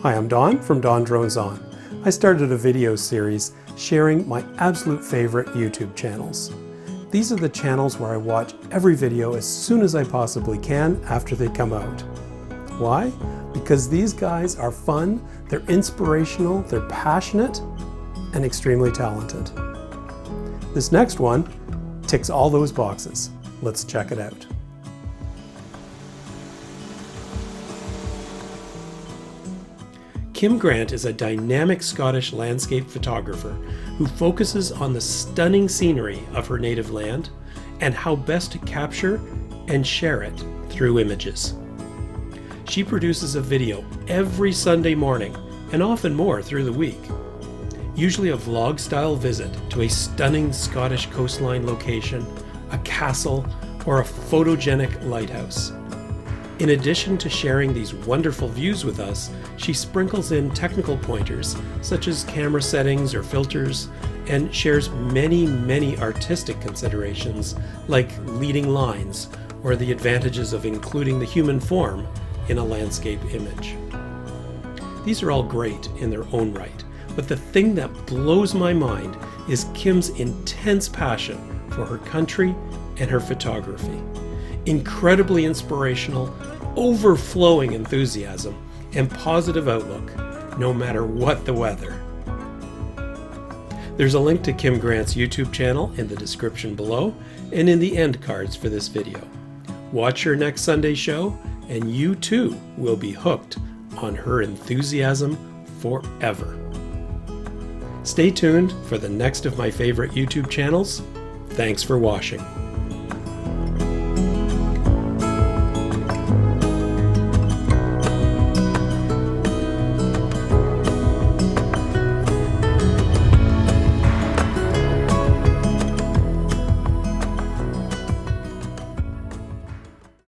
Hi, I'm Don from DonDronesOn. I started a video series sharing my absolute favorite YouTube channels. These are the channels where I watch every video as soon as I possibly can after they come out. Why? Because these guys are fun, they're inspirational, they're passionate, and extremely talented. This next one ticks all those boxes. Let's check it out. Kim Grant is a dynamic Scottish landscape photographer who focuses on the stunning scenery of her native land and how best to capture and share it through images. She produces a video every Sunday morning and often more through the week, usually a vlog-style visit to a stunning Scottish coastline location, a castle, or a photogenic lighthouse. In addition to sharing these wonderful views with us, she sprinkles in technical pointers such as camera settings or filters, and shares many artistic considerations like leading lines or the advantages of including the human form in a landscape image. These are all great in their own right, but the thing that blows my mind is Kim's intense passion for her country and her photography. Incredibly inspirational, overflowing enthusiasm, and positive outlook, no matter what the weather. There's a link to Kim Grant's YouTube channel in the description below and in the end cards for this video. Watch her next Sunday show, and you too will be hooked on her enthusiasm forever. Stay tuned for the next of my favorite YouTube channels. Thanks for watching.